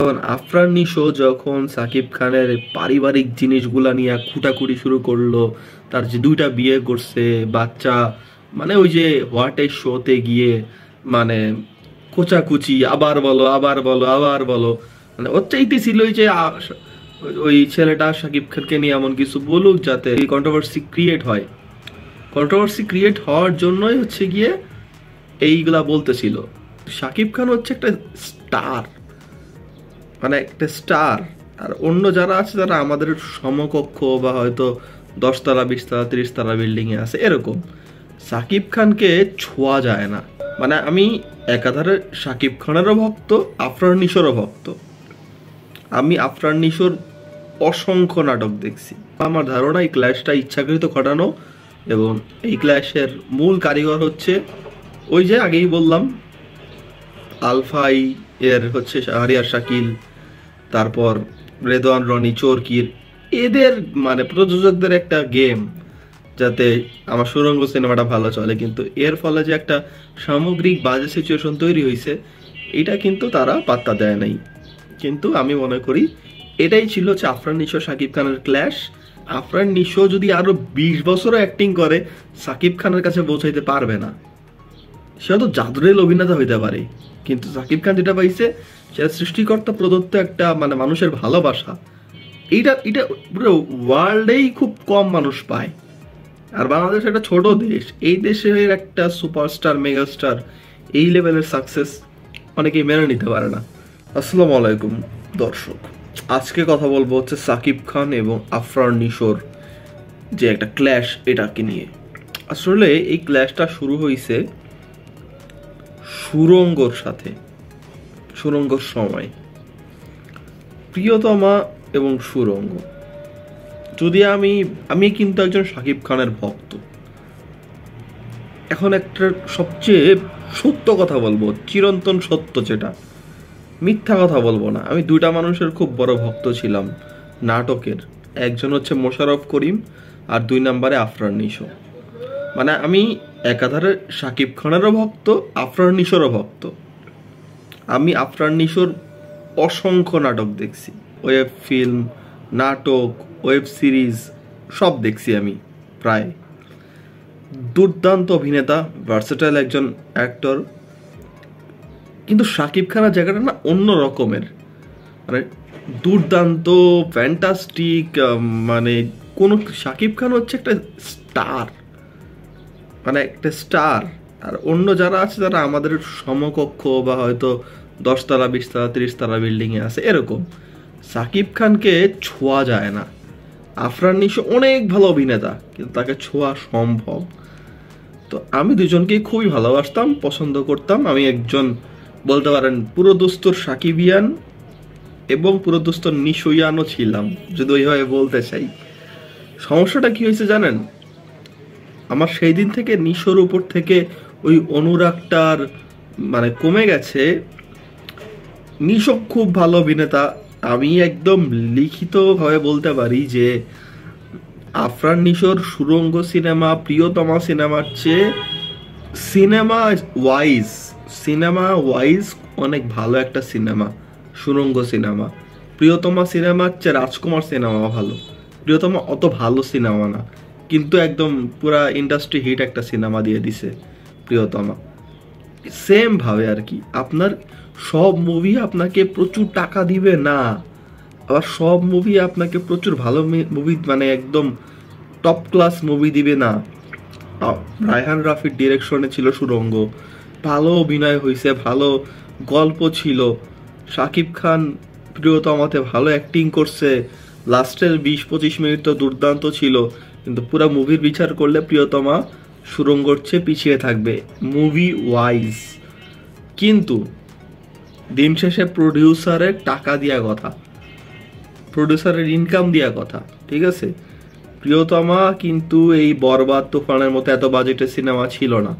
এখন আফরান নিশো যখন সাকিব খানের পারিবারিক জিনিসগুলা নিয়ে খুঁটাখুটি শুরু করলো, তার যে দুইটা বিয়ে করছে, বাচ্চা, মানে ওই যে হোয়াট এ শোতে গিয়ে মানে কোচাকুচি, আবার বলো আবার বলো আবার বলো, মানে ওর চাইতেছিল ওই যে ওই ছেলেটা সাকিব খানকে নিয়ে এমন কিছু বলুক যাতে কন্ট্রোভার্সি ক্রিয়েট হয়। কন্ট্রোভার্সি ক্রিয়েট হওয়ার জন্যই হচ্ছে গিয়ে এইগুলা বলতেছিল। সাকিব খান হচ্ছে একটা স্টার, মানে একটা স্টার, আর অন্য যারা আছে তারা আমাদের সমকক্ষ বা হয়তো 10 তলা 20 তলা 30 তলা বিল্ডিং এ আছে এরকম। সাকিব খানকে ছোঁয়া যায় না। মানে আমি একাধারে সাকিব খানেরও ভক্ত, আফরান নিশোরও ভক্ত। আমি আফরান নিশোর অসংখ্য নাটক দেখছি। আমার ধারণা এই ক্ল্যাশটা ইচ্ছাকৃত ঘটানো, এবং এই ক্ল্যাশের মূল কারিগর হচ্ছে ওই যে আগেই বললাম আলফাই এর হচ্ছে শাহরিয়ার শাকিল, তারপর রেদওয়ান রনি চরকির, এদের মানে প্রযোজকদের একটা গেম যাতে আমার সুরঙ্গ সিনেমাটা ভালো চলে। কিন্তু এর ফলে যে একটা সামগ্রিক বাজে সিচুয়েশন তৈরি হয়েছে, এটা কিন্তু তারা পাত্তা দেয় নাই। কিন্তু আমি মনে করি এটাই ছিল হচ্ছে আফরান নিশো সাকিব খানের ক্ল্যাশ। আফরান নিশো যদি আরো 20 বছরও অ্যাক্টিং করে সাকিব খানের কাছে পৌঁছাইতে পারবে না। সে হয়তো জাদুরের অভিনেতা হইতে পারে, কিন্তু সাকিব খান যেটা পাইছে সেটা সৃষ্টিকর্তা প্রদত্ত একটা মানে মানুষের ভালোবাসা। এটা এটা পুরো ওয়ার্ল্ডেই খুব কম মানুষ পায়। আর বাংলাদেশ একটা ছোট দেশ, এই দেশের একটা সুপারস্টার মেগাস্টার এই লেভেলের সাকসেস অনেকেই মেনে নিতে পারে না। আসসালামু আলাইকুম দর্শক, আজকে কথা বলবো হচ্ছে সাকিব খান এবং আফরান নিশোর যে একটা ক্ল্যাশ, এটাকে নিয়ে। আসলে এই ক্ল্যাশটা শুরু হয়েছে সুরঙ্গর সাথে, সুরঙ্গর সময়। প্রিয়তমা এবং সুরঙ্গ, যদি আমি কিন্তু একজন সাকিব খানের ভক্ত। এখন একটা সবচেয়ে সত্য কথা বলবো, চিরন্তন সত্য, যেটা মিথ্যা কথা বলবো না। আমি দুইটা মানুষের খুব বড় ভক্ত ছিলাম নাটকের, একজন হচ্ছে মোশাররফ করিম আর 2 নম্বরে আফরান নিশো। মানে আমি একাধারে সাকিব খানেরও ভক্ত, আফরান নিশোরও ভক্ত। আমি আফরান নিশোর অসংখ্য নাটক দেখছি, ওয়েব ফিল্ম, নাটক, ওয়েব সিরিজ সব দেখছি আমি প্রায়। দুর্দান্ত অভিনেতা, ভার্সেটাইল একজন অ্যাক্টর। কিন্তু সাকিব খানের জায়গাটা না অন্য রকমের, মানে দুর্দান্ত, ফ্যান্টাস্টিক, মানে কোনো সাকিব খান হচ্ছে একটা স্টার, মানে একটা স্টার। আর অন্য যারা আছে তারা আমাদের সমকক্ষ বা হয়তো 10 তলা 20 তলা 30 তলা বিল্ডিং এ আছে এরকম। সাকিব খানকে ছোঁয়া যায় না। আফরান নিশো অনেক ভালো অভিনেতা, কিন্তু তাকে ছোঁয়া সম্ভব। তো আমি দুজনকেই খুবই ভালোবাসতাম, পছন্দ করতাম। আমি একজন বলতে পারেন পুরো দোস্তর সাকিবিয়ান এবং পুরো দোস্তর নিশোয়ানও ছিলাম, যদি ওইভাবে বলতে চাই। সমস্যাটা কি হয়েছে জানেন? আমার সেই দিন থেকে নিশোর উপর থেকে ওই অনুরাগটার মানে কমে গেছে। নিশো খুব ভালো অভিনেতা, আমি একদম লিখিতভাবে বলতে পারি যে আফরান নিশোর সুরঙ্গ সিনেমা প্রিয়তমা সিনেমার চেয়ে সিনেমা ওয়াইজ অনেক ভালো একটা সিনেমা সুরঙ্গ সিনেমা। প্রিয়তমা সিনেমার চেয়ে রাজকুমার সিনেমা ভালো। প্রিয়তমা অত ভালো সিনেমা না, কিন্তু একদম পুরা ইন্ডাস্ট্রি হিট একটা সিনেমা দিয়ে দিছে প্রিয়তমা। সেম ভাবে আর কি, আপনার সব মুভি আপনাকে প্রচুর টাকা দিবে না, আবার সব মুভি আপনাকে প্রচুর ভালো মুভি মানে একদম টপ ক্লাস মুভি দিবে না। রায়হান রাফির ডিরেকশনে ছিল সুরঙ্গ, ভালো অভিনয় হয়েছে, ভালো গল্প ছিল। সাকিব খান প্রিয়তমাতে ভালো অ্যাক্টিং করছে, লাস্টের 20-25 মিনিট তো দুর্দান্ত ছিল। কিন্তু পুরো মুভির বিচার করলে প্রিয়তমা সুরঙ্গর চেয়ে পিছিয়ে থাকবে মুভি ওয়াইজ। কিন্তু দিন শেষে প্রডিউসারের টাকা দিয়া কথা, প্রডিউসারের ইনকাম দিয়া কথা, ঠিক আছে? প্রিয়তমা কিন্তু এই বরবাদ তুফানের মতো এত বাজেটের সিনেমা ছিল না,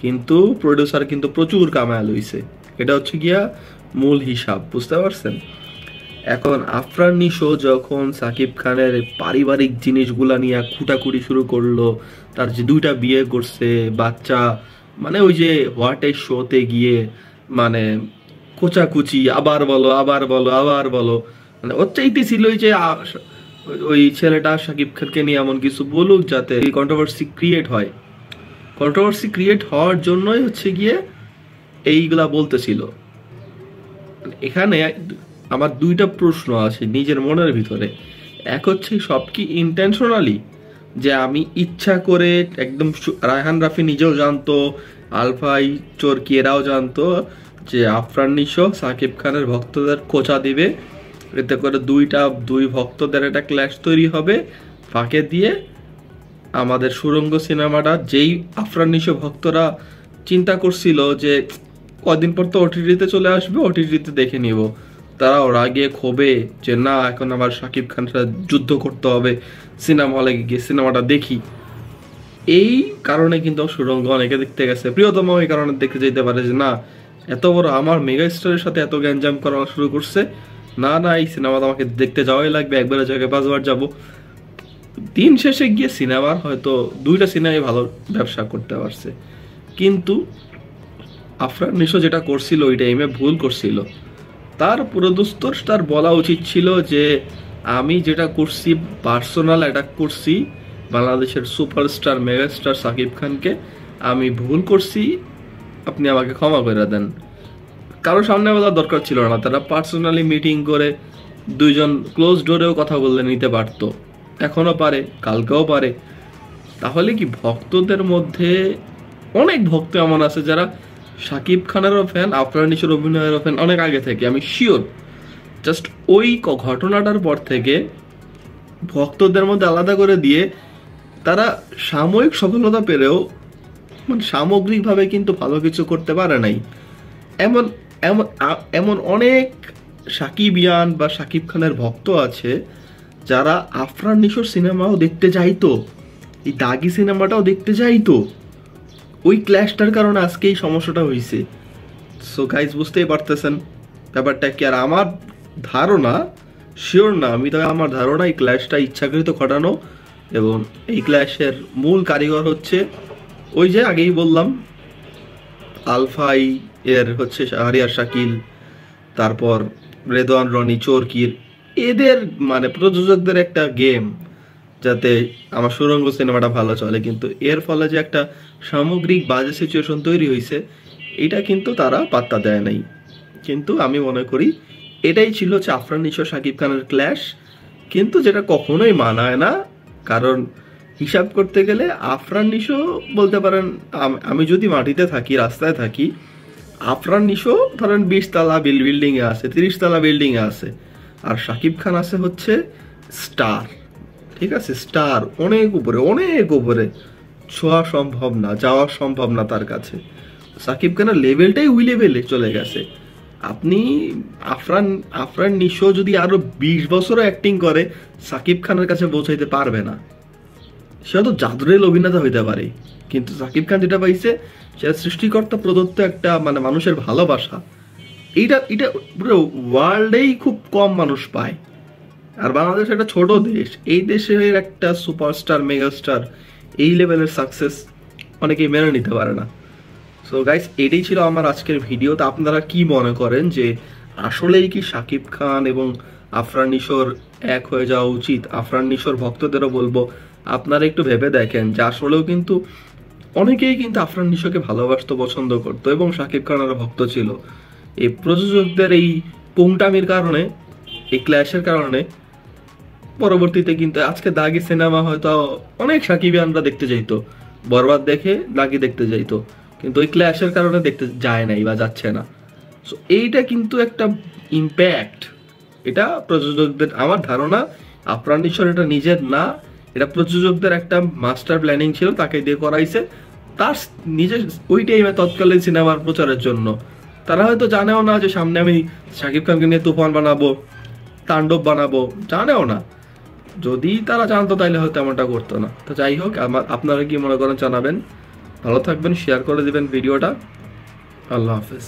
কিন্তু প্রডিউসার কিন্তু প্রচুর কামায় লইছে। এটা হচ্ছে গিয়া মূল হিসাব, বুঝতে পারছেন? এখন আফরান নিশো যখন সাকিব খানের পারিবারিক জিনিসগুলা নিয়ে খুঁটাখুটি শুরু করলো, তার যে দুইটা বিয়ে করছে, বাচ্চা, মানে ওই যে হোয়াট এ শোতে গিয়ে মানে কোচাকুচি, আবার বলো আবার বলো আবার বলো, মানে ওর চাইতে ছিল যে ওই ছেলেটা শাকিব খানকে নিয়ে এমন কিছু বলুক যাতে কন্ট্রোভার্সি ক্রিয়েট হয়। কন্ট্রোভার্সি ক্রিয়েট হওয়ার জন্যই হচ্ছে গিয়ে এইগুলা বলতেছিল। এখানে আমার দুইটা প্রশ্ন আছে নিজের মনের ভিতরে। এক হচ্ছে সব কি ইন্টেনশনালি, যে আমি ইচ্ছা করে একদম, রায়হান রাফি নিজেও জানতো, আলফাই চরকি এরাও জানতো যে আফরান নিশো সাকিব খানের ভক্তদের খোঁচা দিবে, এতে করে দুই ভক্তদের একটা ক্ল্যাশ তৈরি হবে, ফাঁকে দিয়ে আমাদের সুড়ঙ্গ সিনেমাটা যেই আফরান নিশো ভক্তরা চিন্তা করছিল যে কদিন পর তো ওটিটিতে চলে আসবে, ওটিটিতে দেখে নিব, তারা ওরা গিয়ে ক্ষোভে যে না এখন আবার শাকিব খানটা যুদ্ধ করতে হবে, সিনেমা হলে গিয়ে সিনেমাটা দেখি। এই কারণে কিন্তু সুড়ঙ্গ অনেকে দেখতে গেছে, প্রিয়তম এই কারণে দেখতে যেতে পারে যে না এত বড় আমার মেগা স্টারের সাথে এত গ্যাঞ্জাম করা শুরু করছে, না না এই সিনেমাটা আমাকে দেখতে যাওয়াই লাগবে, একবারের জায়গায় 5 বার যাবো। দিন শেষে গিয়ে সিনেমার হয়তো 2টা সিনেমাই ভালো ব্যবসা করতে পারছে, কিন্তু আফরান নিশো যেটা করছিল ওই টাইমে ভুল করছিল। তার পুরোদস্তুর তার বলা উচিত ছিল যে আমি যেটা করছি পার্সোনাল অ্যাটাক করছি বাংলাদেশের সুপারস্টার মেগাস্টার সাকিব খানকে, আমি ভুল করছি, আপনি আমাকে ক্ষমা করে দেন। কারো সামনে বলার দরকার ছিল না, তারা পার্সোনালি মিটিং করে দুইজন ক্লোজ ডোরেও কথা বললে নিতে পারতো, এখনো পারে, কালকেও পারে। তাহলে কি ভক্তদের মধ্যে অনেক ভক্ত এমন আছে যারা শাকিব খানেরও ফ্যান, আফরান নিশোর অভিনয়েরও ফ্যান অনেক আগে থেকে, আমি শিওর। জাস্ট ওই ঘটনাটার পর থেকে ভক্তদের মধ্যে আলাদা করে দিয়ে তারা সাময়িক সফলতা পেলেও মানে সামগ্রিকভাবে কিন্তু ভালো কিছু করতে পারে নাই। এমন এমন এমন অনেক সাকিবিয়ান বা শাকিব খানের ভক্ত আছে যারা আফরান নিশোর সিনেমাও দেখতে যাইতো, এই দাগি সিনেমাটাও দেখতে যাইতো, ওই ক্ল্যাশটার কারণে আজকে এই সমস্যাটা হয়েছে। সো গাইজ বুঝতেই পারতেছেন ব্যাপারটা কি। আর আমার ধারণা, শিওর না আমি, তবে আমার ধারণা এই ক্ল্যাশটা ইচ্ছাকৃত ঘটানো, এবং এই ক্ল্যাশের মূল কারিগর হচ্ছে ওই যে আগেই বললাম আলফাই এর হচ্ছে শাহরিয়ার শাকিল, তারপর রেদওয়ান রনি চরকির, এদের মানে প্রযোজকদের একটা গেম যাতে আমার সুড়ঙ্গ সিনেমাটা ভালো চলে। কিন্তু এর ফলে যে একটা সামগ্রিক বাজে সিচুয়েশন তৈরি হয়েছে এটা কিন্তু তারা পাত্তা দেয় নাই। কিন্তু আমি মনে করি এটাই ছিল হচ্ছে আফরান নিশো শাকিব খানের ক্ল্যাশ, কিন্তু যেটা কখনোই মানায় না। কারণ হিসাব করতে গেলে আফরান নিশো বলতে পারেন, আমি যদি মাটিতে থাকি, রাস্তায় থাকি, আফরান নিশো ধরেন 20 তলা বিল্ডিং এ আছে, 30 তলা বিল্ডিং এ আছে, আর শাকিব খান আছে হচ্ছে স্টার, ঠিক আছে, স্টার, অনেক উপরে ছোঁয়া সম্ভব না, যাওয়া সম্ভব না তার কাছে। সাকিব খানের লেভেলটাই ওই লেভেলে চলে গেছে। আপনি আফরান নিশো যদি আরো 20 বছরও অ্যাক্টিং করে সাকিব খানের কাছে পৌঁছাইতে পারবে না। সে হয়তো জাদুরের অভিনেতা হইতে পারে, কিন্তু সাকিব খান যেটা পাইছে সেটা সৃষ্টিকর্তা প্রদত্ত একটা মানে মানুষের ভালোবাসা। এটা পুরো ওয়ার্ল্ডেই খুব কম মানুষ পায়। আর বাংলাদেশ একটা ছোট দেশ, এই দেশের একটা সুপারস্টার মেগাস্টার এই লেভেলের সাকসেস অনেকেই মেনে নিতে পারে না। সো গাইস, এটাই ছিল আমার আজকের ভিডিও। তো আপনারা কি মনে করেন যে আসলেই কি শাকিব খান এবং আফরান নিশোর এক হয়ে যাওয়া উচিত? আফরান নিশোর ভক্তদেরও বলবো আপনারা একটু ভেবে দেখেন যে আসলেও কিন্তু অনেকেই কিন্তু আফরান নিশোকে ভালোবাসতো, পছন্দ করতো এবং শাকিব খানের ভক্ত ছিল। এই প্রযোজকদের এই পুংটামির কারণে, এই ক্ল্যাশের কারণে পরবর্তীতে কিন্তু আজকে দাগি সিনেমা হয়তো অনেক সাকিবিয়ানরা দেখতে যাইতো, বরবাদ দেখে দাগি দেখতে যাইতো, কিন্তু ওই ক্ল্যাশের কারণে দেখতে যায় নাই বা যাচ্ছে না। সো এইটা কিন্তু একটা ইম্প্যাক্ট, এটা প্রযোজকদের, আমার ধারণা আফরান নিশোর এটা নিজের না, এটা প্রযোজকদের একটা মাস্টার প্ল্যানিং ছিল, তাকে দিয়ে করাইছে তার নিজের ওই টাইমে তৎকালীন সিনেমার প্রচারের জন্য। তারা হয়তো জানেও না যে সামনে আমি শাকিব খানকে নিয়ে তুফান বানাবো, তাণ্ডব বানাবো, জানেও না। যদি তারা জানতো তাইলে হয়তো এমনটা করতো না। তো যাই হোক, আপনারা কি মনে করেন জানাবেন। ভালো থাকবেন, শেয়ার করে দিবেন ভিডিওটা। আল্লাহ হাফেজ।